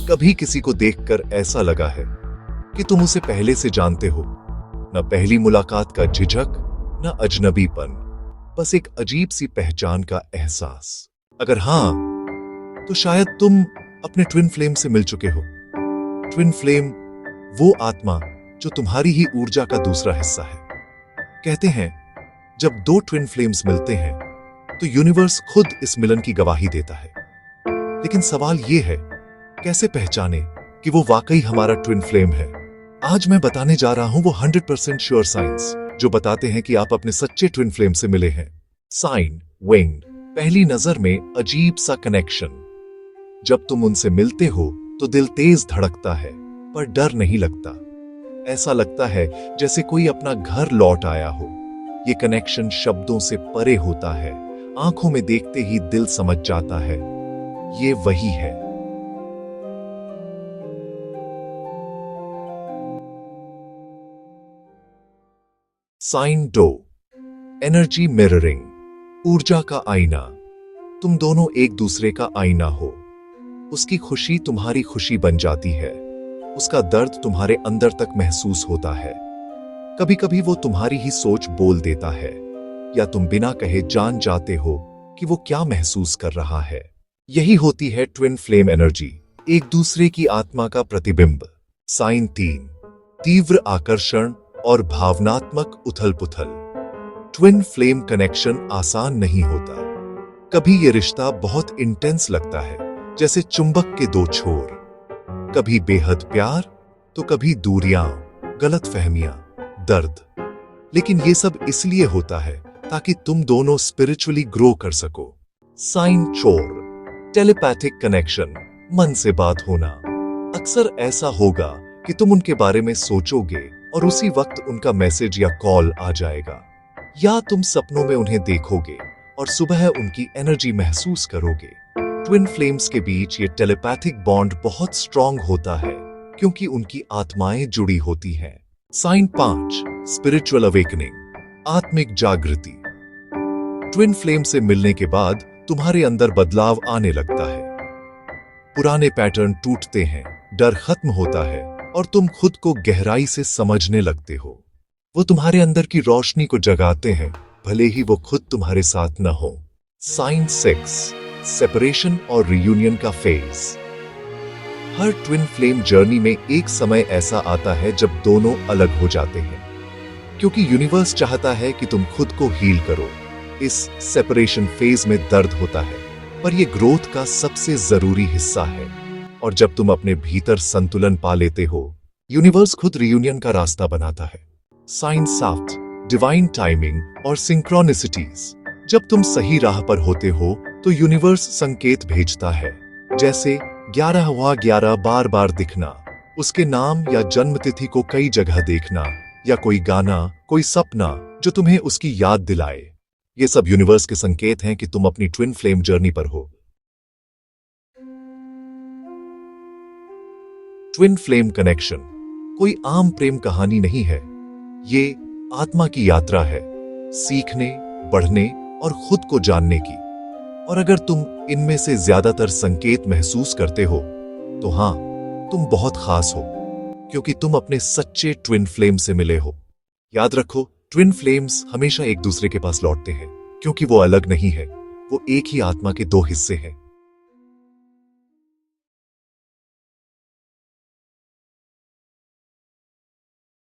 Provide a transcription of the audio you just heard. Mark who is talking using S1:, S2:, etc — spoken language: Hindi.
S1: कभी किसी को देखकर ऐसा लगा है कि तुम उसे पहले से जानते हो? न पहली मुलाकात का झिझक, न अजनबीपन, बस एक अजीब सी पहचान का एहसास। अगर हां, तो शायद तुम अपने ट्विन फ्लेम से मिल चुके हो। ट्विन फ्लेम वो आत्मा जो तुम्हारी ही ऊर्जा का दूसरा हिस्सा है। कहते हैं जब दो ट्विन फ्लेम्स मिलते हैं तो यूनिवर्स खुद इस मिलन की गवाही देता है। लेकिन सवाल यह है, कैसे पहचाने कि वो वाकई हमारा ट्विन फ्लेम है? आज मैं बताने जा रहा हूं वो 100% श्योर साइंस जो बताते हैं कि आप अपने सच्चे ट्विन फ्लेम से मिले हैं। साइन विंग्ड, पहली नजर में अजीब सा कनेक्शन। जब तुम उनसे मिलते हो तो दिल तेज धड़कता है, पर डर नहीं लगता। ऐसा लगता है जैसे कोई अपना घर लौट आया हो। ये कनेक्शन शब्दों से परे होता है, आंखों में देखते ही दिल समझ जाता है ये वही है। साइन दो, एनर्जी मिररिंग, ऊर्जा का आईना। तुम दोनों एक दूसरे का आईना हो। उसकी खुशी तुम्हारी खुशी बन जाती है, उसका दर्द तुम्हारे अंदर तक महसूस होता है। कभी कभी वो तुम्हारी ही सोच बोल देता है, या तुम बिना कहे जान जाते हो कि वो क्या महसूस कर रहा है। यही होती है ट्विन फ्लेम एनर्जी, एक दूसरे की आत्मा का प्रतिबिंब। साइन 3, तीव्र आकर्षण और भावनात्मक उथल-पुथल। ट्विन फ्लेम कनेक्शन आसान नहीं होता। कभी ये रिश्ता बहुत इंटेंस लगता है, जैसे चुंबक के दो छोर। कभी बेहद प्यार, तो कभी दूरियां, गलतफहमियां, दर्द। लेकिन ये सब इसलिए होता है ताकि तुम दोनों स्पिरिचुअली ग्रो कर सको। साइन 4, टेलीपैथिक कनेक्शन, मन से बात होना। अक्सर ऐसा होगा कि तुम उनके बारे में सोचोगे और उसी वक्त उनका मैसेज या कॉल आ जाएगा, या तुम सपनों में उन्हें देखोगे और सुबह उनकी एनर्जी महसूस करोगे। ट्विन फ्लेम्स के बीच ये टेलीपैथिक बॉन्ड बहुत स्ट्रांग होता है क्योंकि उनकी आत्माएं जुड़ी होती हैं। साइन 5, स्पिरिचुअल अवेकनिंग, आत्मिक जागृति। ट्विन फ्लेम से मिलने के बाद तुम्हारे अंदर बदलाव आने लगता है। पुराने पैटर्न टूटते हैं, डर खत्म होता है और तुम खुद को गहराई से समझने लगते हो। वो तुम्हारे अंदर की रोशनी को जगाते हैं, भले ही वो खुद तुम्हारे साथ न हो। साइन 6, सेपरेशन और रियूनियन का फेज। हर ट्विन फ्लेम जर्नी में एक समय ऐसा आता है जब दोनों अलग हो जाते हैं, क्योंकि यूनिवर्स चाहता है कि तुम खुद को हील करो। इस सेपरेशन फेज में दर्द होता है, पर यह ग्रोथ का सबसे जरूरी हिस्सा है। और जब तुम अपने भीतर संतुलन पा लेते हो, यूनिवर्स खुद रियूनियन का रास्ता बनाता है। साइन 7, डिवाइन टाइमिंग और सिंक्रोनिसिटीज। जब तुम सही राह पर होते हो तो यूनिवर्स संकेत भेजता है, जैसे 11 हुआ 11 बार बार दिखना, उसके नाम या जन्म तिथि को कई जगह देखना, या कोई गाना, कोई सपना जो तुम्हें उसकी याद दिलाए। ये सब यूनिवर्स के संकेत हैं कि तुम अपनी ट्विन फ्लेम जर्नी पर हो। ट्विन फ्लेम कनेक्शन कोई आम प्रेम कहानी नहीं है। ये आत्मा की यात्रा है, सीखने, बढ़ने और खुद को जानने की। और अगर तुम इनमें से ज्यादातर संकेत महसूस करते हो, तो हां, तुम बहुत खास हो, क्योंकि तुम अपने सच्चे ट्विन फ्लेम से मिले हो। याद रखो, ट्विन फ्लेम्स हमेशा एक दूसरे के पास लौटते हैं, क्योंकि वो अलग नहीं है, वो एक ही आत्मा के दो हिस्से हैं।